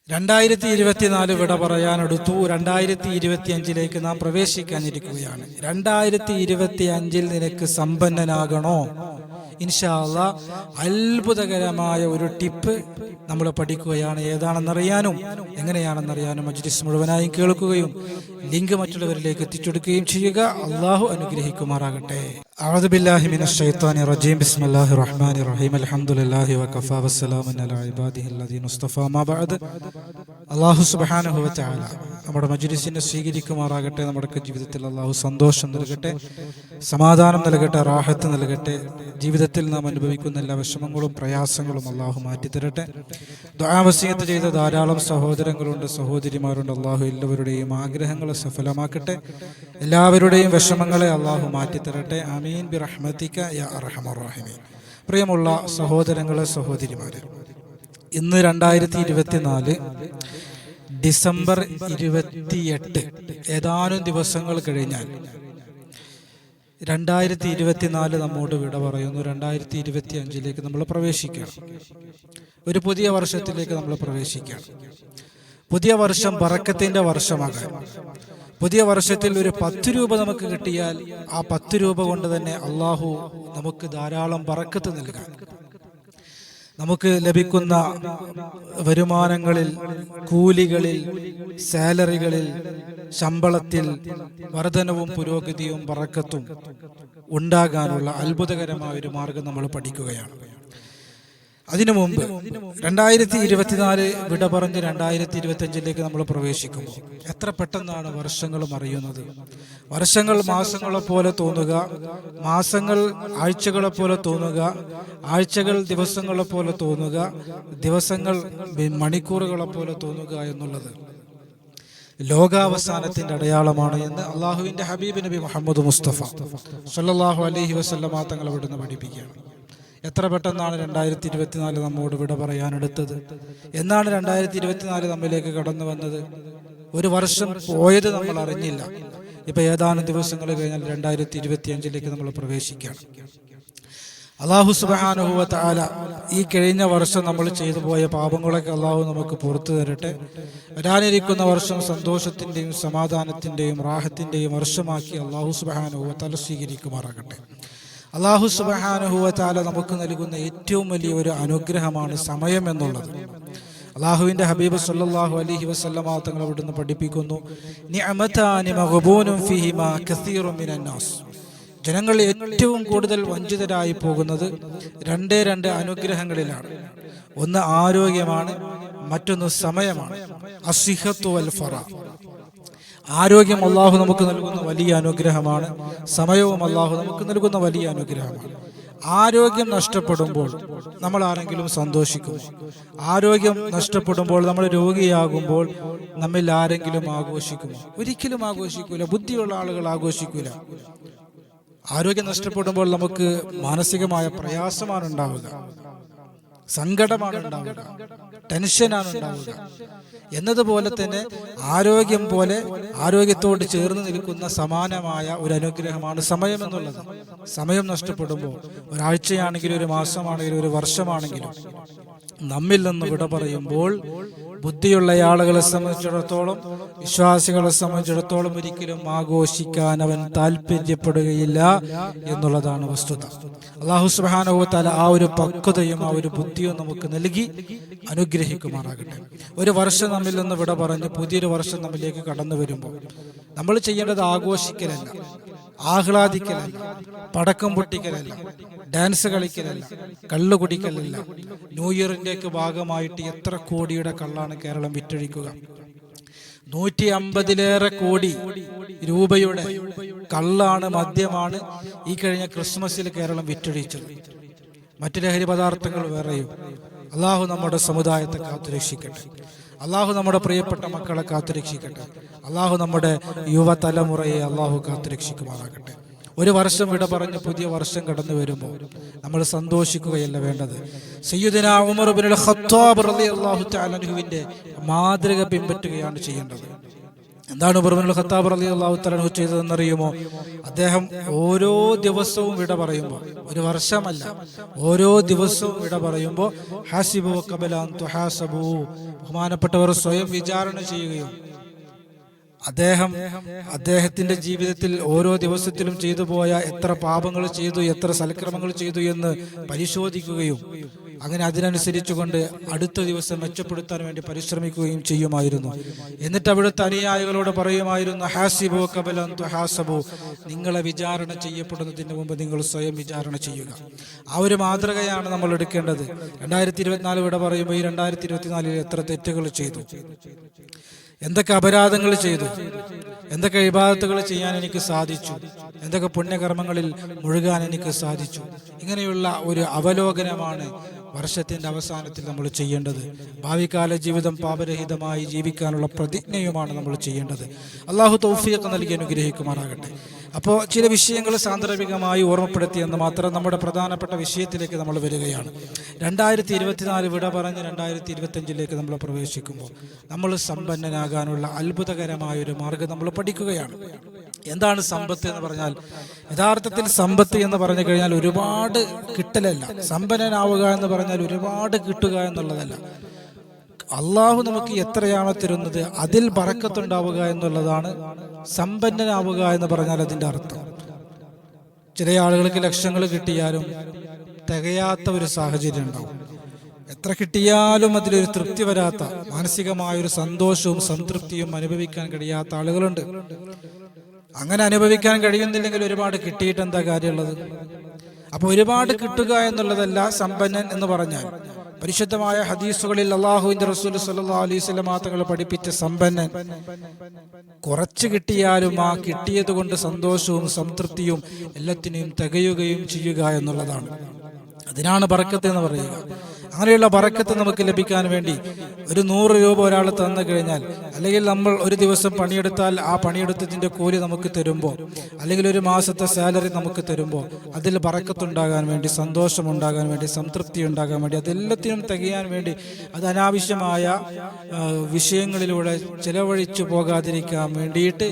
2024 വിട പറയാനെടുത്തു. 2025 നാം പ്രവേശിക്കാനിരിക്കുകയാണ്. 2025 നിനക്ക് സമ്പന്നനാകണോ? ഇൻഷാ അല്ലാഹ് അത്ഭുതകരമായ ഒരു ടിപ്പ് നമ്മൾ പഠിക്കുകയാണ്. ഏതാണെന്നറിയാനും എങ്ങനെയാണെന്നറിയാനും മജ്ലിസ് മുഴുവനായും കേൾക്കുകയും ലിങ്ക് മറ്റുള്ളവരിലേക്ക് എത്തിച്ചെടുക്കുകയും ചെയ്യുക. അള്ളാഹു അനുഗ്രഹിക്കുമാറാകട്ടെ. അഊദു ബില്ലാഹി മിനശ് ശൈത്വാനിർ റജീം. ബിസ്മില്ലാഹിർ റഹ്മാനിർ റഹീം. അൽഹംദുലില്ലാഹി വകഫാ വസ്സലാമുൻ അലാ ഇബാദിഹില്ലദീന മുസ്തഫാ മാ ബഅദ്. അല്ലാഹു സുബ്ഹാനഹു വ തആല നമ്മുടെ മജ്ലിസിനെ സ്വീകരിക്കുമാറാകട്ടെ. നമ്മുടെ ജീവിതത്തിൽ അല്ലാഹു സന്തോഷം നൽകട്ടെ, സമാധാനം നൽകട്ടെ, റാഹത്ത് നൽകട്ടെ. ജീവിതത്തിൽ നാം അനുഭവിക്കുന്ന എല്ലാ വിഷമങ്ങളും പ്രയാസങ്ങളും അല്ലാഹു മാറ്റിത്തരട്ടെ. ദുആ വസിയത്ത് ചെയ്ത ധാരാളം സഹോദരങ്ങളുണ്ട്, സഹോദരിമാരുണ്ട്. അല്ലാഹു എല്ലാവരുടെയും ആഗ്രഹങ്ങളെ സഫലമാക്കട്ടെ. എല്ലാവരുടെയും വിഷമങ്ങളെ അല്ലാഹു മാറ്റിത്തരട്ടെ. ആമീൻ ബിറഹ്മതിക യാ അർഹമർ റഹീമീൻ. പ്രിയമുള്ള സഹോദരങ്ങളെ, സഹോദരിമാരെ, ഇന്ന് 2024 ഡിസംബർ 28, ഏതാനും ദിവസങ്ങൾ കഴിഞ്ഞാൽ 2024 നമ്മോട് വിട പറയുന്നു. 2025 നമ്മൾ പ്രവേശിക്കുകയാണ്. ഒരു പുതിയ വർഷത്തിലേക്ക് നമ്മൾ പ്രവേശിക്കുകയാണ്. പുതിയ വർഷം ബറക്കത്തിന്റെ വർഷമാകാൻ, പുതിയ വർഷത്തിൽ ഒരു 10 രൂപ നമുക്ക് കിട്ടിയാൽ ആ 10 രൂപ കൊണ്ട് തന്നെ അള്ളാഹു നമുക്ക് ധാരാളം ബറക്കത്ത് നൽകാൻ, നമുക്ക് ലഭിക്കുന്ന വരുമാനങ്ങളിൽ, കൂലികളിൽ, സാലറികളിൽ, ശമ്പളത്തിൽ വർധനവും പുരോഗതിയും ബറക്കത്തും ഉണ്ടാകാനുള്ള അത്ഭുതകരമായ ഒരു മാർഗം നമ്മൾ പഠിക്കുകയാണ്. അതിനു മുമ്പ് 2024 വിട പറഞ്ഞ് 2025 നമ്മൾ പ്രവേശിക്കുമ്പോൾ എത്ര പെട്ടെന്നാണ് വർഷങ്ങൾ മറിയുന്നത്. വർഷങ്ങൾ മാസങ്ങളെ പോലെ തോന്നുക, മാസങ്ങൾ ആഴ്ചകളെ പോലെ തോന്നുക, ആഴ്ചകൾ ദിവസങ്ങളെ പോലെ തോന്നുക, ദിവസങ്ങൾ മണിക്കൂറുകളെ പോലെ തോന്നുക എന്നുള്ളത് ലോകാവസാനത്തിന്റെ അടയാളമാണ് എന്ന് അള്ളാഹുവിന്റെ ഹബീബ് നബി മുഹമ്മദ് മുസ്തഫ സല്ലല്ലാഹു അലൈഹി വസല്ലമ തങ്ങൾ അവിടുന്ന് പഠിപ്പിക്കുകയാണ്. എത്ര പെട്ടെന്നാണ് 2024 നമ്മോട് വിട പറയാനെടുത്തത്. എന്നാണ് 2024 നമ്മിലേക്ക് കടന്നു വന്നത്. ഒരു വർഷം പോയത് നമ്മൾ അറിഞ്ഞില്ല. ഇപ്പൊ ഏതാനും ദിവസങ്ങൾ കഴിഞ്ഞാൽ 2025 നമ്മൾ പ്രവേശിക്കുകയാണ്. അല്ലാഹു സുബ്ഹാനഹു വ തആല ഈ കഴിഞ്ഞ വർഷം നമ്മൾ ചെയ്തു പോയ പാപങ്ങളൊക്കെ അല്ലാഹു നമുക്ക് പുറത്തു തരട്ടെ. വരാനിരിക്കുന്ന വർഷം സന്തോഷത്തിന്റെയും സമാധാനത്തിന്റെയും റാഹത്തിന്റെയും വർഷമാക്കി അല്ലാഹു സുബ്ഹാനഹു വ തആല സ്വീകരിക്കുമാറാകട്ടെ. അല്ലാഹു സുബ്ഹാനഹു വ തആല നമുക്ക് നൽകുന്ന ഏറ്റവും വലിയ ഒരു അനുഗ്രഹമാണ് സമയം എന്നുള്ളത്. അല്ലാഹുവിന്റെ ഹബീബ് സല്ലല്ലാഹു അലൈഹി വസല്ലമ തങ്ങൾ അവിടുന്ന് പഠിപ്പിക്കുന്നു, നിഅമതാനി മഗ്ബൂനും ഫീഹിമാ കസീറുൻ മിനൻ നാസ്. ജനങ്ങൾ ഏറ്റവും കൂടുതൽ വഞ്ചിതരായി പോകുന്നത് രണ്ട് അനുഗ്രഹങ്ങളിലാണ്. ഒന്ന് ആരോഗ്യമാണ്, മറ്റൊന്ന് സമയമാണ്. അസ്സിഹത്തു വൽ ഫറാ. ആരോഗ്യം അല്ലാഹു നമുക്ക് നൽകുന്ന വലിയ അനുഗ്രഹമാണ്. സമയവും അല്ലാഹു നമുക്ക് നൽകുന്ന വലിയ അനുഗ്രഹമാണ്. ആരോഗ്യം നഷ്ടപ്പെടുമ്പോൾ നമ്മൾ ആരെങ്കിലും സന്തോഷിക്കും? ആരോഗ്യം നഷ്ടപ്പെടുമ്പോൾ, നമ്മൾ രോഗിയാകുമ്പോൾ നമ്മിൽ ആരെങ്കിലും ആഘോഷിക്കുമോ? ഒരിക്കലും ആഘോഷിക്കൂല. ബുദ്ധിയുള്ള ആളുകൾ ആഘോഷിക്കൂല. ആരോഗ്യം നഷ്ടപ്പെടുമ്പോൾ നമുക്ക് മാനസികമായ പ്രയാസമാണ് ഉണ്ടാവുക, സങ്കടമാണ് ഉണ്ടാവുക, ടെൻഷനാണ് ഉണ്ടാവുക. എന്നതുപോലെ തന്നെ ആരോഗ്യം പോലെ ആരോഗ്യത്തോട് ചേർന്ന് നിൽക്കുന്ന സമാനമായ ഒരു അനുഗ്രഹമാണ് സമയം എന്നുള്ളത്. സമയം നഷ്ടപ്പെടുമ്പോൾ, ഒരാഴ്ചയാണെങ്കിലും ഒരു മാസമാണെങ്കിലും ഒരു വർഷമാണെങ്കിലും നമ്മിൽ നിന്ന് വിട പറയുമ്പോൾ ബുദ്ധിയുള്ള ആളുകളെ സംബന്ധിച്ചിടത്തോളം, വിശ്വാസികളെ സംബന്ധിച്ചിടത്തോളം ഒരിക്കലും ആഘോഷിക്കാൻ അവൻ താല്പര്യപ്പെടുകയില്ല എന്നുള്ളതാണ് വസ്തുത. അല്ലാഹു സുബ്ഹാനഹു വ തആല ആ ഒരു പക്വതയും ആ ഒരു ബുദ്ധിയും നമുക്ക് നൽകി അനുഗ്രഹിക്കുമാറാകട്ടെ. ഒരു വർഷം നമ്മിൽ നിന്ന് വിട പറഞ്ഞ് പുതിയൊരു വർഷം നമ്മിലേക്ക് കടന്നു വരുമ്പോൾ നമ്മൾ ചെയ്യേണ്ടത് ആഘോഷിക്കലല്ല, ആഹ്ലാദിക്കലല്ല, പടക്കം പൊട്ടിക്കലല്ല, ഡാൻസ് കളിക്കലല്ല, കള്ളു കുടിക്കലല്ല. ന്യൂ ഇയറിന്റെ ഭാഗമായിട്ട് എത്ര കോടിയുടെ കള്ളാണ് കേരളം വിറ്റഴിക്കുക? 150-ലേറെ കോടി രൂപയുടെ കള്ളാണ്, മദ്യമാണ് ഈ കഴിഞ്ഞ ക്രിസ്മസിൽ കേരളം വിറ്റഴിച്ചത്. മറ്റു ലഹരി പദാർത്ഥങ്ങൾ വേറെയും. അള്ളാഹു നമ്മുടെ സമുദായത്തെ കാത്തുരക്ഷിക്കട്ടെ. അള്ളാഹു നമ്മുടെ പ്രിയപ്പെട്ട മക്കളെ കാത്തുരക്ഷിക്കട്ടെ. അള്ളാഹു നമ്മുടെ യുവതലമുറയെ അള്ളാഹു കാത്തുരക്ഷിക്കുമാറാകട്ടെ. ഒരു വർഷം വിട പറഞ്ഞ് പുതിയ വർഷം കടന്നു വരുമ്പോൾ നമ്മൾ സന്തോഷിക്കുകയല്ല വേണ്ടത്. സയ്യിദുനാ ഉമർ ഇബ്നുൽ ഖത്താബ് റളിയല്ലാഹു തആല അൻഹുവിന്റെ മാതൃക പിൻപറ്റുകയാണ് ചെയ്യേണ്ടത്. എന്താണ് ഉമർ ഇബ്നുൽ ഖത്താബ് റളിയല്ലാഹു തആല അൻഹു ചെയ്തതെന്നറിയുമോ? അദ്ദേഹം ഓരോ ദിവസവും വിട പറയുമ്പോൾ, ഒരു വർഷമല്ല, ഓരോ ദിവസവും വിട പറയുമ്പോൾ ഹാസിബു ഖബല അൻ തുഹാസബു, ബഹുമാനപ്പെട്ടവർ സ്വയം വിചാരണ ചെയ്യുകയും അദ്ദേഹത്തിന്റെ ജീവിതത്തിൽ ഓരോ ദിവസത്തിലും ചെയ്തു പോയ എത്ര പാപങ്ങൾ ചെയ്തു, എത്ര സൽക്രമങ്ങൾ ചെയ്തു എന്ന് പരിശോധിക്കുകയും അങ്ങനെ അതിനനുസരിച്ചുകൊണ്ട് അടുത്ത ദിവസം മെച്ചപ്പെടുത്താൻ വേണ്ടി പരിശ്രമിക്കുകയും ചെയ്യുമായിരുന്നു. എന്നിട്ട് അവിടുത്തെ അനുയായികളോട് പറയുമായിരുന്നു, ഹാസിബു ഖബല അൻ തുഹാസബു, നിങ്ങളെ വിചാരണ ചെയ്യപ്പെടുന്നതിന് മുമ്പ് നിങ്ങൾ സ്വയം വിചാരണ ചെയ്യുക. ആ ഒരു മാതൃകയാണ് നമ്മൾ എടുക്കേണ്ടത്. 2024 ഇവിടെ പറയുമ്പോൾ ഈ 2024 എത്ര തെറ്റുകൾ ചെയ്തു, എന്തൊക്കെ അപരാധങ്ങൾ ചെയ്തു, എന്തൊക്കെ ഇബാദത്തുകൾ ചെയ്യാൻ എനിക്ക് സാധിച്ചു, എന്തൊക്കെ പുണ്യകർമ്മങ്ങളിൽ മുഴുകാൻ എനിക്ക് സാധിച്ചു. ഇങ്ങനെയുള്ള ഒരു അവലോകനമാണ് വർഷത്തിന്റെ അവസാനത്തിൽ നമ്മൾ ചെയ്യേണ്ടത്. ഭാവികാല ജീവിതം പാപരഹിതമായി ജീവിക്കാനുള്ള പ്രതിജ്ഞയുമാണ് നമ്മൾ ചെയ്യേണ്ടത്. അള്ളാഹു തൗഫീഖ് നൽകി അനുഗ്രഹിക്കുമാറാകട്ടെ. അപ്പോൾ ചില വിഷയങ്ങൾ സാന്ദർഭികമായി ഓർമ്മപ്പെടുത്തിയെന്ന് മാത്രം നമ്മുടെ പ്രധാനപ്പെട്ട വിഷയത്തിലേക്ക് നമ്മൾ വരികയാണ്. 2024 വിട പറഞ്ഞ് 2025 നമ്മൾ പ്രവേശിക്കുമ്പോൾ നമ്മൾ സമ്പന്നനാകാനുള്ള അത്ഭുതകരമായ ഒരു മാർഗം നമ്മൾ പഠിക്കുകയാണ്. എന്താണ് സമ്പത്ത് എന്ന് പറഞ്ഞാൽ? യഥാർത്ഥത്തിൽ സമ്പത്ത് എന്ന് പറഞ്ഞു കഴിഞ്ഞാൽ ഒരുപാട് കിട്ടലല്ല. സമ്പന്നനാവുക എന്ന് പറഞ്ഞാൽ ഒരുപാട് കിട്ടുക എന്നുള്ളതല്ല. അള്ളാഹു നമുക്ക് എത്രയാണോ തരുന്നത് അതിൽ ബറക്കത്തുണ്ടാവുക എന്നുള്ളതാണ് സമ്പന്നനാവുക എന്ന് പറഞ്ഞാൽ അതിൻ്റെ അർത്ഥം. ചില ആളുകൾക്ക് ലക്ഷങ്ങൾ കിട്ടിയാലും തികയാത്ത ഒരു സാഹചര്യം ഉണ്ടാവും. എത്ര കിട്ടിയാലും അതിലൊരു തൃപ്തി വരാത്ത, മാനസികമായൊരു സന്തോഷവും സംതൃപ്തിയും അനുഭവിക്കാൻ കഴിയാത്ത ആളുകളുണ്ട്. അങ്ങനെ അനുഭവിക്കാൻ കഴിയുന്നില്ലെങ്കിൽ ഒരുപാട് കിട്ടിയിട്ട് എന്താ കാര്യമുള്ളത്? അപ്പോൾ ഒരുപാട് കിട്ടുക എന്നുള്ളതല്ല സമ്പന്നൻ എന്ന് പറഞ്ഞാൽ. പരിശുദ്ധമായ ഹദീസുകളിൽ അല്ലാഹുവിന്റെ റസൂൽ സ്വല്ലല്ലാഹു അലൈഹി വസല്ലം തങ്ങൾ പഠിപ്പിച്ച സമ്പന്നൻ കുറച്ച് കിട്ടിയാലും ആ കിട്ടിയത് കൊണ്ട് സന്തോഷവും സംതൃപ്തിയും എല്ലാത്തിനെയും തികയുകയും ചെയ്യുക എന്നുള്ളതാണ്. അതിനാണ് ബറക്കത്ത് എന്ന് പറയുക. അങ്ങനെയുള്ള ബറക്കത്ത് നമുക്ക് ലഭിക്കാൻ വേണ്ടി ഒരു 100 രൂപ ഒരാൾ തന്നു കഴിഞ്ഞാൽ, അല്ലെങ്കിൽ നമ്മൾ ഒരു ദിവസം പണിയെടുത്താൽ ആ പണിയെടുത്തതിൻ്റെ കൂലി നമുക്ക് തരുമ്പോൾ, അല്ലെങ്കിൽ ഒരു മാസത്തെ സാലറി നമുക്ക് തരുമ്പോൾ അതിൽ ബറക്കത്തുണ്ടാകാൻ വേണ്ടി, സന്തോഷമുണ്ടാകാൻ വേണ്ടി, സംതൃപ്തി ഉണ്ടാകാൻ വേണ്ടി, അതെല്ലാത്തിനും തികയാൻ വേണ്ടി, അത് അനാവശ്യമായ വിഷയങ്ങളിലൂടെ ചിലവഴിച്ചു പോകാതിരിക്കാൻ വേണ്ടിയിട്ട്,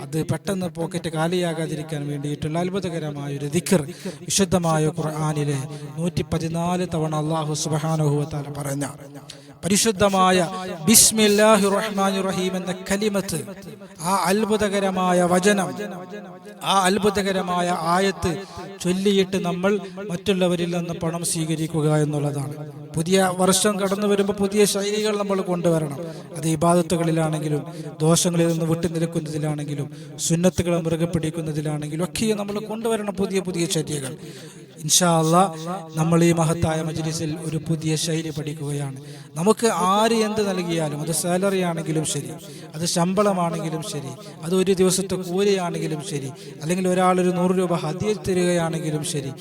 അത് പെട്ടെന്ന് പോക്കറ്റ് കാലിയാകാതിരിക്കാൻ വേണ്ടിയിട്ടുള്ള അത്ഭുതകരമായ ഒരു ദിക്ർ വിശുദ്ധമായ ഖുർആനിലെ 114 തവണ അല്ലാഹു സുബ്ഹാനഹു വ തആല പറഞ്ഞ പരിശുദ്ധമായ ബിസ്മില്ലാഹിർ റഹ്മാനിർ റഹീം എന്ന കലിമത്ത്, ആ അത്ഭുതകരമായ വചനം, ആ അത്ഭുതകരമായ ആയത്ത് ചൊല്ലിയിട്ട് നമ്മൾ മറ്റുള്ളവരിൽ നിന്ന് പണം സ്വീകരിക്കുക എന്നുള്ളതാണ്. പുതിയ വർഷം കടന്നു വരുമ്പോൾ പുതിയ ശൈലികൾ നമ്മൾ കൊണ്ടുവരണം. അത് ഇബാദത്തുകളിലാണെങ്കിലും, ദോഷങ്ങളിൽ നിന്ന് വിട്ടുനിൽക്കുന്നതിലാണെങ്കിലും, സുന്നത്തുകൾ മുറുകെ പിടിക്കുന്നതിലാണെങ്കിലും ഒക്കെ നമ്മൾ കൊണ്ടുവരണം പുതിയ പുതിയ ചര്യകൾ. ഇൻഷാ അല്ലാഹ് നമ്മൾ ഈ മഹത്തായ മജ്ലിസിൽ ഒരു പുതിയ ശൈലി പഠിക്കുകയാണ്. നമുക്ക് ആര് എന്ത് നൽകിയാലും, അത് സാലറി ആണെങ്കിലും ശരി, അത് ശമ്പളമാണെങ്കിലും ശരി, അത് ഒരു ദിവസത്തെ കൂലിയാണെങ്കിലും ശരി, അല്ലെങ്കിൽ ഒരാളൊരു 100 രൂപ ഹദിയ തരികയാണെങ്കിലും ശരി,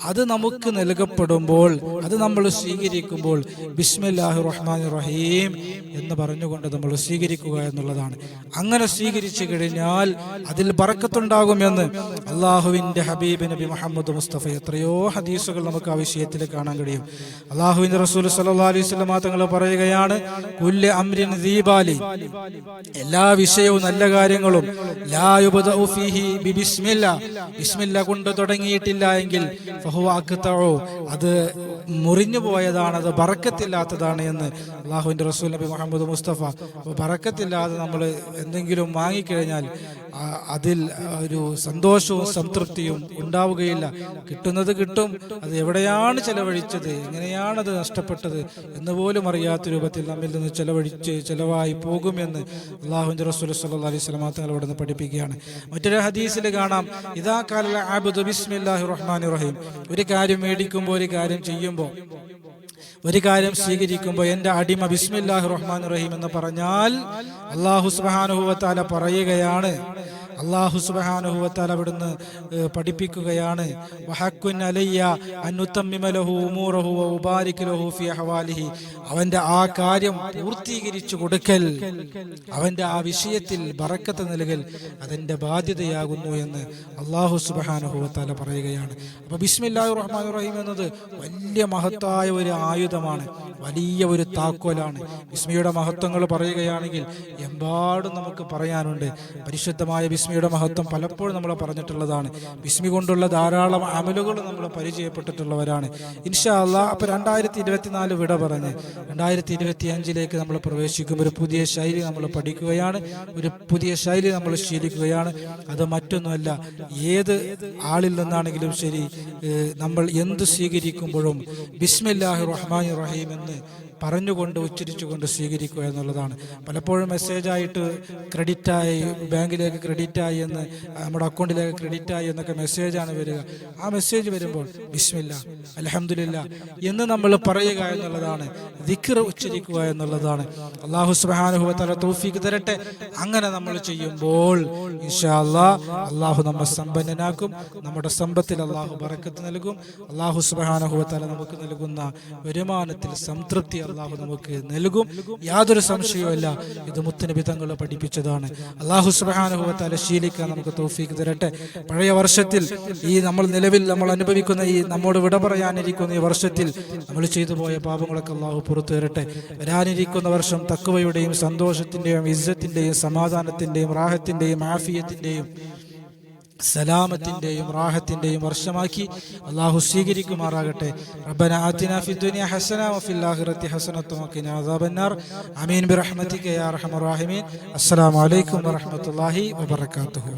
അത് നമുക്ക് നൽകപ്പെടുമ്പോൾ, അത് നമ്മൾ സ്വീകരിക്കുമ്പോൾ ബിസ്മില്ലാഹിർ റഹ്മാനിർ റഹീം എന്ന് പറഞ്ഞുകൊണ്ട് നമ്മൾ സ്വീകരിക്കുക എന്നുള്ളതാണ്. അങ്ങനെ സ്വീകരിച്ചു കഴിഞ്ഞാൽ അതിൽ ബറക്കത്തുണ്ടാകുമെന്ന് അള്ളാഹുവിന്റെ ഹബീബ് നബി മുഹമ്മദ് മുസ്തഫ എത്രയോ ഹദീസുകൾ നമുക്ക് ആ വിഷയത്തിൽ കാണാൻ കഴിയും. അള്ളാഹുവിന്റെ റസൂൽ സ്വല്ലല്ലാഹു അലൈഹി വസല്ലം തങ്ങൾ പറയുകയാണ്, കുല്ലു അംരിൻ ദീബാലി, എല്ലാ വിഷയവും നല്ല കാര്യങ്ങളും ലാ യുബ്ദഉ ഫീഹി ബിസ്മില്ലാ, ബിസ്മില്ലാ കൊണ്ട് തുടങ്ങിയിട്ടില്ല എങ്കിൽ ഫഹുവ അഖ്തഉ, അത് മുറിഞ്ഞു പോയതാണ്, അത് ബറക്കത്തില്ലാത്തതാണ് എന്ന് അള്ളാഹുവിന്റെ റസൂൽ നബി മുഹമ്മദ് മുസ്തഫ. അപ്പോൾ ബറക്കത്തില്ലാതെ നമ്മൾ എന്തെങ്കിലും വാങ്ങിക്കഴിഞ്ഞാൽ അതിൽ ഒരു സന്തോഷവും സംതൃപ്തിയും ഉണ്ടാവുകയില്ല. കിട്ടുന്നത് കിട്ടും, അത് എവിടെയാണ് ചെലവഴിച്ചത്, എങ്ങനെയാണത് നഷ്ടപ്പെട്ടത് എന്ന് പോലും അറിയാത്ത രൂപത്തിൽ നമ്മിൽ നിന്ന് ചെലവായി പോകുമെന്ന് അള്ളാഹുവിന്റെ റസൂൽ സ്വല്ലല്ലാഹു അലൈഹി വസല്ലം തങ്ങൾ അവിടെ നിന്ന് പഠിപ്പിക്കുകയാണ്. മറ്റൊരു ഹദീസിൽ കാണാം, ഇദാ ഖാല അബ്ദു ബിസ്മില്ലാഹിർ റഹ്മാനിർ റഹീം, ഒരു കാര്യം മേടിക്കുമ്പോൾ, ഒരു കാര്യം ചെയ്യുമ്പോൾ, ഒരു കാര്യം സ്വീകരിക്കുമ്പോൾ എൻ്റെ അടിമ ബിസ്മില്ലാഹിർ റഹ്മാനിർ റഹീം എന്ന് പറഞ്ഞാൽ അല്ലാഹു സുബ്ഹാനഹു വ തആല പറയുകയാണ്, അല്ലാഹു സുബ്ഹാനഹു വ തആല അവിടുന്ന് പഠിപ്പിക്കുകയാണ്, വഹഖുൻ അലയ്യ അൻ ഉതമ്മിമ ലഹു ഉമൂറഹു വ ഉബാരിക ലഹു ഫീ അഹ്വാലിഹി, അവന്റെ ആ കാര്യം പൂർത്തീകരിച്ചു കൊടുക്കൽ, അവന്റെ ആ വിഷയത്തിൽ ബറക്കത്ത് നൽകൽ അതെന്റെ ബാധ്യതയാകുന്നു എന്ന് അല്ലാഹു സുബ്ഹാനഹു വ തആല പറയുകയാണ്. അപ്പോൾ ബിസ്മില്ലാഹിർ റഹ്മാനിർ റഹീം എന്നത് വലിയ മഹത്തായ ഒരു ആയുധമാണ്, വലിയ ഒരു താക്കോലാണ്. ബിസ്മിയുടെ മഹത്വങ്ങൾ പറയുകയാണെങ്കിൽ എമ്പാടും നമുക്ക് പറയാനുണ്ട്. പരിശുദ്ധമായ ബിസ്മിയുടെ മഹത്വം പലപ്പോഴും നമ്മൾ പറഞ്ഞിട്ടുള്ളതാണ്. ബിസ്മി കൊണ്ടുള്ള ധാരാളം അമലുകൾ നമ്മൾ പരിചയപ്പെട്ടിട്ടുള്ളവരാണ്. ഇൻഷാ അല്ലാഹ് അപ്പോൾ 2024 വിട പറഞ്ഞ് 2025 നമ്മൾ പ്രവേശിക്കും. ഒരു പുതിയ ശൈലി നമ്മൾ പഠിക്കുകയാണ്, ഒരു പുതിയ ശൈലി നമ്മൾ ശീലിക്കുകയാണ്. അത് മറ്റൊന്നുമല്ല, ഏത് ആളിൽ നിന്നാണെങ്കിലും ശരി, നമ്മൾ എന്ത് സ്വീകരിക്കുമ്പോഴും ബിസ്മില്ലാഹിർ റഹ്മാനിർ റഹീം എന്ന് പറഞ്ഞുകൊണ്ട് ഉച്ചരിച്ചുകൊണ്ട് സ്വീകരിക്കുക എന്നുള്ളതാണ്. പലപ്പോഴും മെസ്സേജായിട്ട് ക്രെഡിറ്റായി, ബാങ്കിലേക്ക് ക്രെഡിറ്റായി എന്ന്, നമ്മുടെ അക്കൗണ്ടിലേക്ക് ക്രെഡിറ്റായി എന്നൊക്കെ മെസ്സേജാണ് വരിക. ആ മെസ്സേജ് വരുമ്പോൾ ബിസ്മില്ലാ അൽഹംദുലില്ലാ എന്ന് നമ്മൾ പറയുക എന്നുള്ളതാണ്, ദിക്ർ ഉച്ചരിക്കുക എന്നുള്ളതാണ്. അല്ലാഹു സുബ്ഹാനഹു വ തആല തൗഫീഖ് തരട്ടെ. അങ്ങനെ നമ്മൾ ചെയ്യുമ്പോൾ ഇൻഷാ അല്ലാഹ് അല്ലാഹു നമ്മെ സമ്പന്നനാക്കും, നമ്മുടെ സമ്പത്തിൽ അല്ലാഹു ബറക്കത്ത് നൽകും. അല്ലാഹു സുബ്ഹാനഹു വ തആല നമുക്ക് നൽകുന്ന വരുമാനത്തിൽ സംതൃപ്തി അല്ലാഹു നമുക്ക് നൽകും. യാതൊരു സംശയവുമില്ല, ഇത് മുത്തുനബി തങ്ങൾ പഠിപ്പിച്ചതാണ്. അല്ലാഹു സുബ്ഹാനഹു വ തആല ശീലിക്കാൻ നമുക്ക് തൗഫീഖ് തരട്ടെ. പഴയ വർഷത്തിൽ ഈ നിലവിൽ നമ്മൾ അനുഭവിക്കുന്ന ഈ നമ്മോട് വിട പറയാനിരിക്കുന്ന ഈ വർഷത്തിൽ നമ്മൾ ചെയ്തു പോയ പാപങ്ങളൊക്കെ അല്ലാഹു പുറത്തു തരട്ടെ. വരാനിരിക്കുന്ന വർഷം തഖ്വയുടെയും സന്തോഷത്തിന്റെയും ഇസ്സത്തിന്റെയും സമാധാനത്തിന്റെയും റാഹത്തിന്റെയും ആഫിയത്തിന്റെയും സലാമത്തിന്റെയും റാഹത്തിന്റെയും വർഷമാക്കി അല്ലാഹു സ്വീകരിക്കുമാറാകട്ടെ. റബ്ബന ആതിനാ ഫിദ് ദുനിയ ഹസന വഫിൽ ആഖിറതി ഹസനത വഖിനാ അദാബന്നാർ. ആമീൻ ബിറഹ്മതിക യാ അർഹമർ റഹീമീൻ. അസ്സലാമു അലൈക്കും വറഹ്മത്തുള്ളാഹി വബറകാതുഹു.